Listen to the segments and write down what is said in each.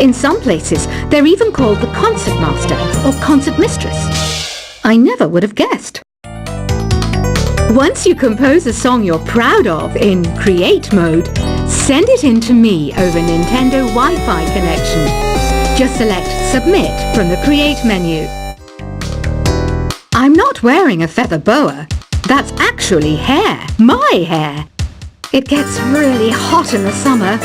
In some places, they're even called the concert master or concert mistress. I never would have guessed. Once you compose a song you're proud of in Create mode, send it in to me over Nintendo Wi-Fi connection. Just select Submit from the Create menu. I'm not wearing a feather boa. That's actually hair, my hair. It gets really hot in the summer.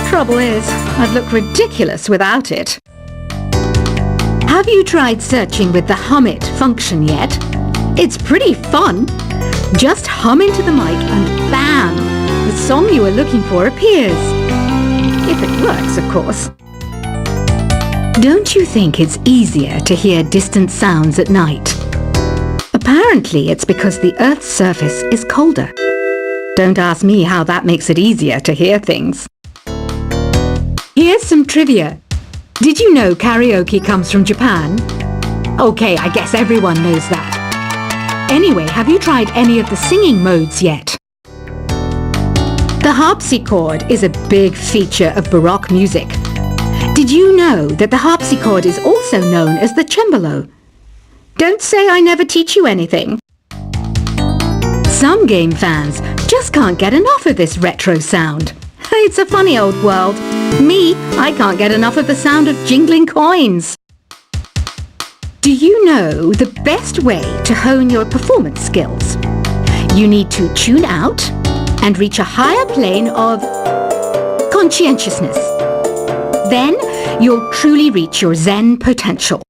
Trouble is, I'd look ridiculous without it. Have you tried searching with the Hum It function yet? It's pretty fun. Just hum into the mic and bam! The song you were looking for appears. If it works, of course. Don't you think it's easier to hear distant sounds at night? Apparently it's because the Earth's surface is colder. Don't ask me how that makes it easier to hear things. Here's some trivia. Did you know karaoke comes from Japan? Okay, I guess everyone knows that. Anyway, have you tried any of the singing modes yet? The harpsichord is a big feature of Baroque music. Did you know that the harpsichord is also known as the cembalo? Don't say I never teach you anything. Some game fans just can't get enough of this retro sound. It's a funny old world. Me, I can't get enough of the sound of jingling coins. Do you know the best way to hone your performance skills? You need to tune out and reach a higher plane of conscientiousness. Then you'll truly reach your Zen potential.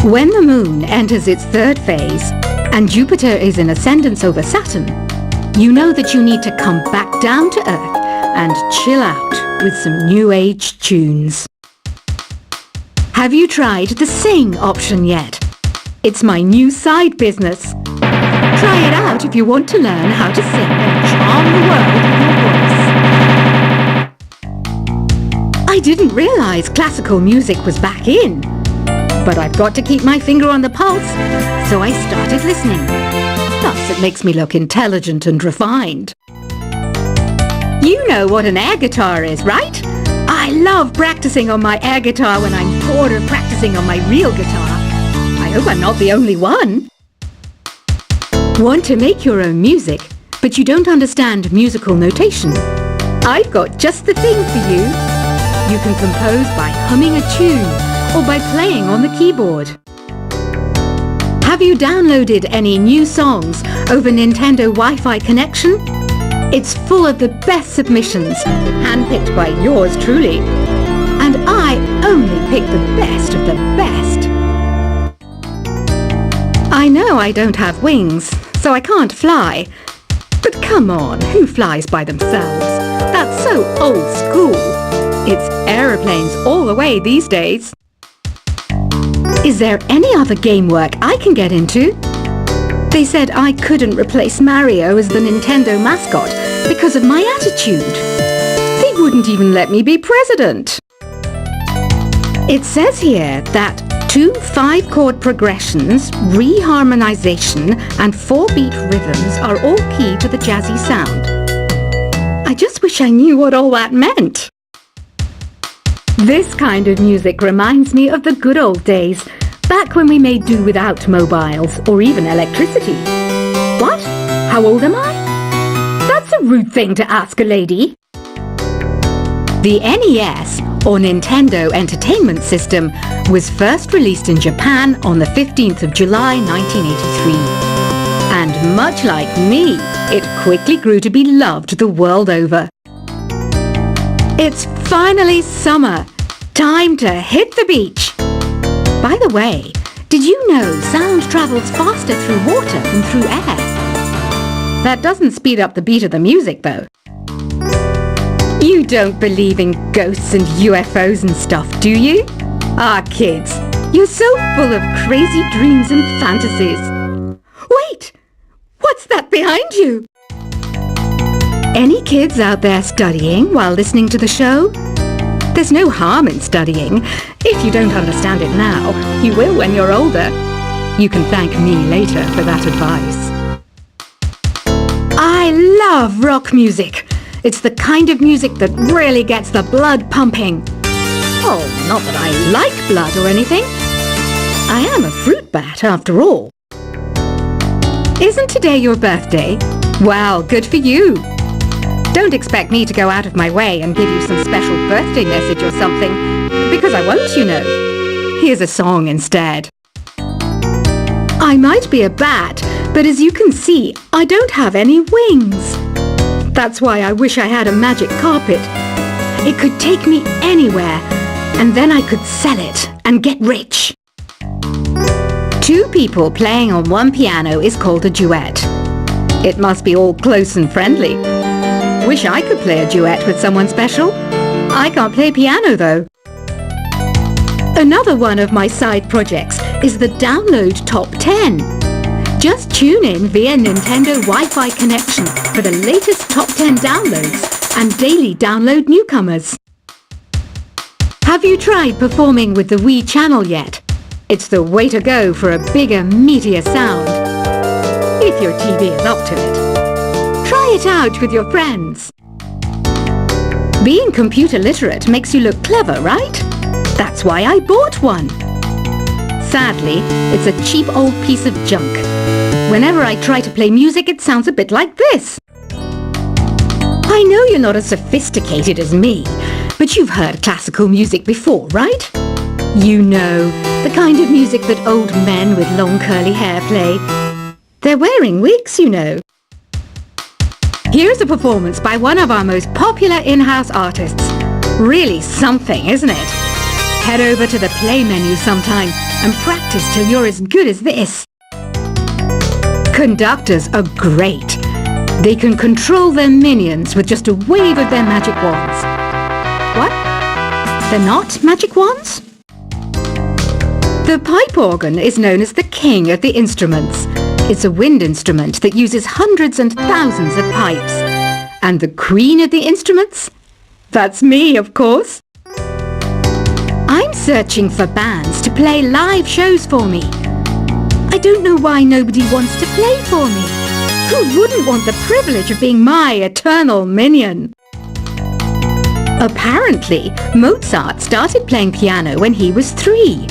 When the moon enters its third phase and Jupiter is in ascendance over Saturn, you know that you need to come back down to Earth and chill out with some new age tunes. Have you tried the Sing option yet? It's my new side business. Try it out if you want to learn how to sing and charm the world with your voice. I didn't realize classical music was back in. But I've got to keep my finger on the pulse, so I started listening. Plus, it makes me look intelligent and refined. You know what an air guitar is, right? I love practicing on my air guitar when I'm bored of practicing on my real guitar. I hope I'm not the only one. Want to make your own music, but you don't understand musical notation? I've got just the thing for you. You can compose by humming a tune or by playing on the keyboard. Have you downloaded any new songs over Nintendo Wi-Fi connection? It's full of the best submissions, handpicked by yours truly. And I only pick the best of the best. I know I don't have wings, so I can't fly. But come on, who flies by themselves? That's so old school. It's aeroplanes all the way these days. Is there any other game work I can get into? They said I couldn't replace Mario as the Nintendo mascot because of my attitude. They wouldn't even let me be president. It says here that 2 5-chord progressions, reharmonization, and 4-beat rhythms are all key to the jazzy sound. I just wish I knew what all that meant. This kind of music reminds me of the good old days, back when we made do without mobiles or even electricity. What? How old am I? That's a rude thing to ask a lady. The NES, or Nintendo Entertainment System, was first released in Japan on the 15th of July 1983. And much like me, it quickly grew to be loved the world over. It's finally summer. Time to hit the beach. By the way, did you know sound travels faster through water than through air? That doesn't speed up the beat of the music, though. You don't believe in ghosts and UFOs and stuff, do you? Ah, kids, you're so full of crazy dreams and fantasies. Wait! What's that behind you? Any kids out there studying while listening to the show? There's no harm in studying. If you don't understand it now, you will when you're older. You can thank me later for that advice. I love rock music. It's the kind of music that really gets the blood pumping. Oh, not that I like blood or anything. I am a fruit bat after all. Isn't today your birthday? Well, good for you. Don't expect me to go out of my way and give you some special birthday message or something, because I won't, you know. Here's a song instead. I might be a bat, but as you can see, I don't have any wings. That's why I wish I had a magic carpet. It could take me anywhere, and then I could sell it and get rich. Two people playing on one piano is called a duet. It must be all close and friendly. Wish I could play a duet with someone special. I can't play piano though. Another one of my side projects is the Download Top 10. Just tune in via Nintendo Wi-Fi connection for the latest Top 10 downloads and daily download newcomers. Have you tried performing with the Wii channel yet? It's the way to go for a bigger, meatier sound. If your TV is up to it. Try it out with your friends. Being computer literate makes you look clever, right? That's why I bought one. Sadly, it's a cheap old piece of junk. Whenever I try to play music, it sounds a bit like this. I know you're not as sophisticated as me, but you've heard classical music before, right? You know, the kind of music that old men with long curly hair play. They're wearing wigs, you know. Here's a performance by one of our most popular in-house artists. Really something, isn't it? Head over to the play menu sometime and practice till you're as good as this. Conductors are great. They can control their minions with just a wave of their magic wands. What? They're not magic wands? The pipe organ is known as the king of the instruments. It's a wind instrument that uses hundreds and thousands of pipes. And the queen of the instruments? That's me, of course. I'm searching for bands to play live shows for me. I don't know why nobody wants to play for me. Who wouldn't want the privilege of being my eternal minion? Apparently, Mozart started playing piano when he was 3.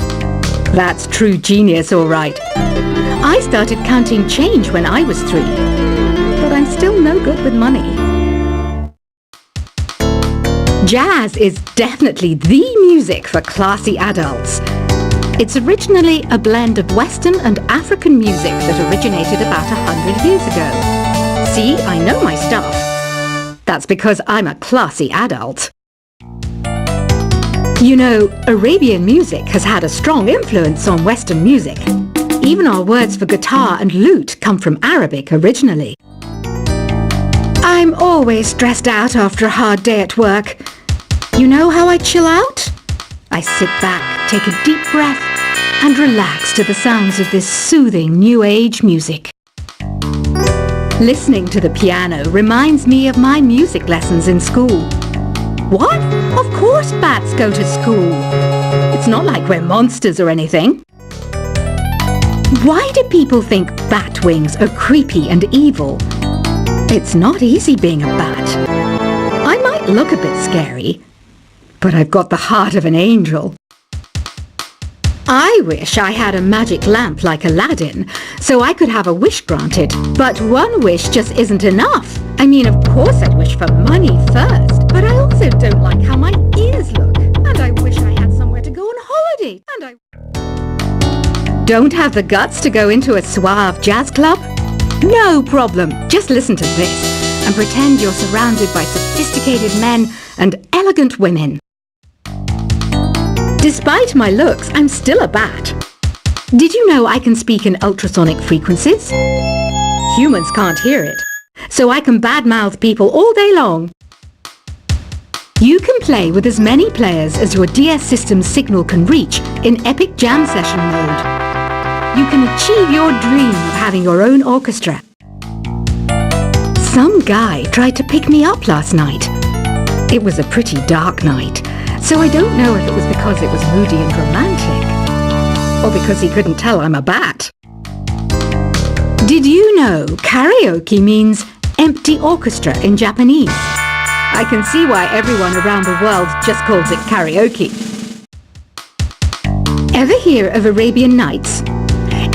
That's true genius, all right. I started counting change when I was 3, but I'm still no good with money. Jazz is definitely the music for classy adults. It's originally a blend of Western and African music that originated about 100 years ago. See, I know my stuff. That's because I'm a classy adult. You know, Arabian music has had a strong influence on Western music. Even our words for guitar and lute come from Arabic originally. I'm always stressed out after a hard day at work. You know how I chill out? I sit back, take a deep breath, and relax to the sounds of this soothing new age music. Listening to the piano reminds me of my music lessons in school. What? Of course bats go to school. It's not like we're monsters or anything. Why do people think bat wings are creepy and evil? It's not easy being a bat. I might look a bit scary, but I've got the heart of an angel. I wish I had a magic lamp like Aladdin, so I could have a wish granted. But one wish just isn't enough. I mean, of course I'd wish for money first, but I also don't like how my ears look. And I wish I had somewhere to go on holiday. And I don't have the guts to go into a suave jazz club? No problem. Just listen to this and pretend you're surrounded by sophisticated men and elegant women. Despite my looks, I'm still a bat. Did you know I can speak in ultrasonic frequencies? Humans can't hear it, so I can badmouth people all day long. You can play with as many players as your DS system's signal can reach in Epic Jam Session mode. You can achieve your dream of having your own orchestra. Some guy tried to pick me up last night. It was a pretty dark night, so I don't know if it was because it was moody and romantic, or because he couldn't tell I'm a bat. Did you know karaoke means empty orchestra in Japanese? I can see why everyone around the world just calls it karaoke. Ever hear of Arabian Nights?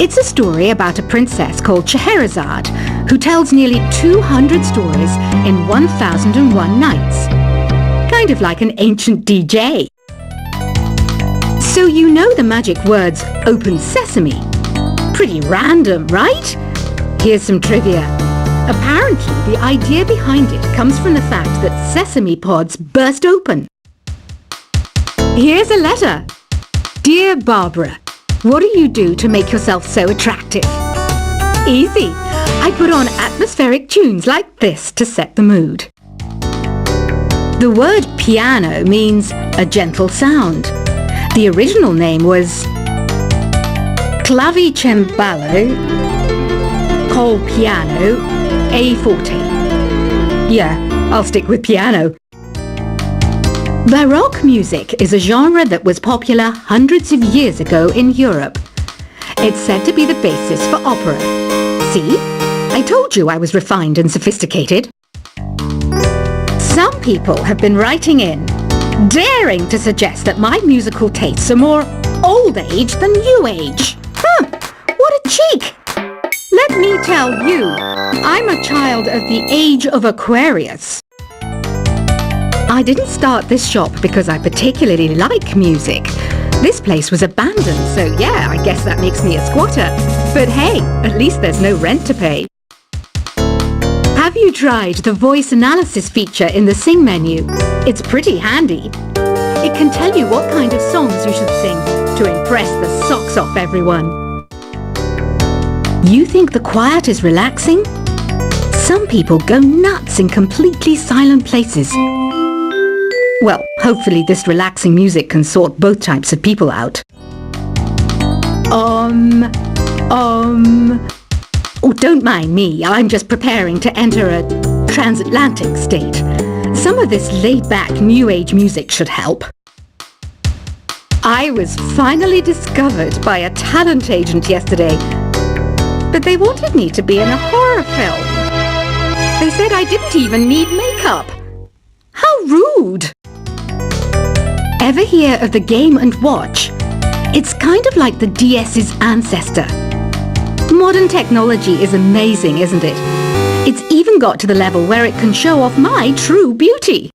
It's a story about a princess called Scheherazade who tells nearly 200 stories in 1001 nights. Kind of like an ancient DJ. So you know the magic words "Open Sesame"? Pretty random, right? Here's some trivia. Apparently, the idea behind it comes from the fact that sesame pods burst open. Here's a letter. Dear Barbara, what do you do to make yourself so attractive? Easy. I put on atmospheric tunes like this to set the mood. The word piano means a gentle sound. The original name was clavicembalo col piano a forte. Yeah, I'll stick with piano. Baroque music is a genre that was popular hundreds of years ago in Europe. It's said to be the basis for opera. See? I told you I was refined and sophisticated. Some people have been writing in, daring to suggest that my musical tastes are more old age than new age. What a cheek! Let me tell you, I'm a child of the age of Aquarius. I didn't start this shop because I particularly like music. This place was abandoned, so yeah, I guess that makes me a squatter. But hey, at least there's no rent to pay. Have you tried the voice analysis feature in the Sing menu? It's pretty handy. It can tell you what kind of songs you should sing to impress the socks off everyone. You think the quiet is relaxing? Some people go nuts in completely silent places. Well, hopefully this relaxing music can sort both types of people out. Oh, don't mind me. I'm just preparing to enter a transatlantic state. Some of this laid-back New Age music should help. I was finally discovered by a talent agent yesterday, but they wanted me to be in a horror film. They said I didn't even need makeup. How rude! Ever hear of the Game & Watch? It's kind of like the DS's ancestor. Modern technology is amazing, isn't it? It's even got to the level where it can show off my true beauty.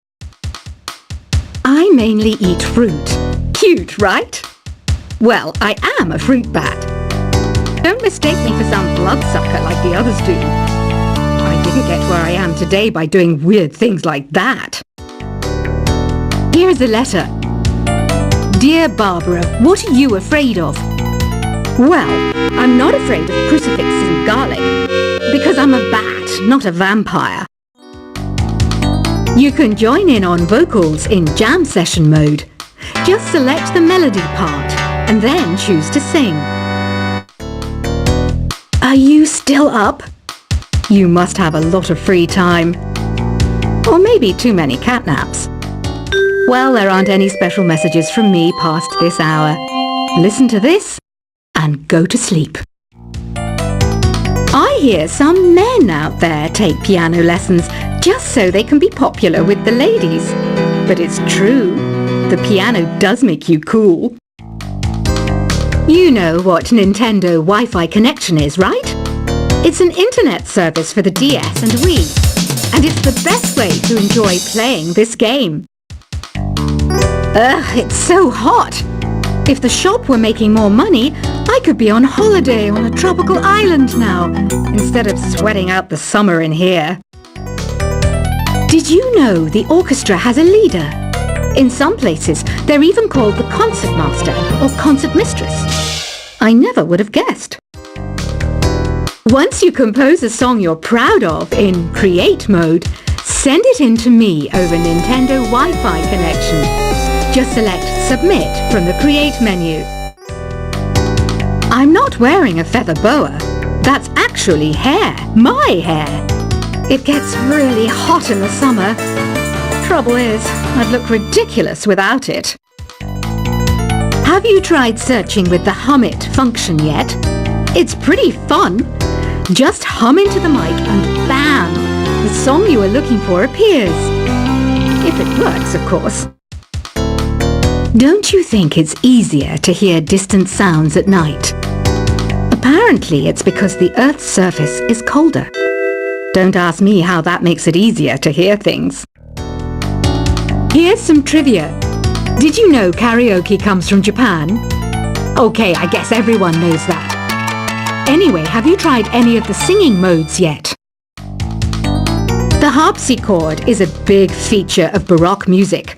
I mainly eat fruit. Cute, right? Well, I am a fruit bat. Don't mistake me for some bloodsucker like the others do. I didn't get where I am today by doing weird things like that. Here is a letter. Dear Barbara, what are you afraid of? Well, I'm not afraid of crucifixes and garlic, because I'm a bat, not a vampire. You can join in on vocals in jam session mode. Just select the melody part and then choose to sing. Are you still up? You must have a lot of free time. Or maybe too many catnaps. Well, there aren't any special messages from me past this hour. Listen to this and go to sleep. I hear some men out there take piano lessons just so they can be popular with the ladies. But it's true, the piano does make you cool. You know what Nintendo Wi-Fi connection is, right? It's an internet service for the DS and Wii, and it's the best way to enjoy playing this game. Ugh, it's so hot! If the shop were making more money, I could be on holiday on a tropical island now, instead of sweating out the summer in here. Did you know the orchestra has a leader? In some places, they're even called the concert master or concert mistress. I never would have guessed. Once you compose a song you're proud of in create mode, send it in to me over Nintendo Wi-Fi connection. Just select Submit from the Create menu. I'm not wearing a feather boa. That's actually hair, my hair. It gets really hot in the summer. Trouble is, I'd look ridiculous without it. Have you tried searching with the Hum It function yet? It's pretty fun. Just hum into the mic and bam! The song you are looking for appears. If it works, of course. Don't you think it's easier to hear distant sounds at night? Apparently, it's because the Earth's surface is colder. Don't ask me how that makes it easier to hear things. Here's some trivia. Did you know karaoke comes from Japan? Okay, I guess everyone knows that. Anyway, have you tried any of the singing modes yet? The harpsichord is a big feature of Baroque music.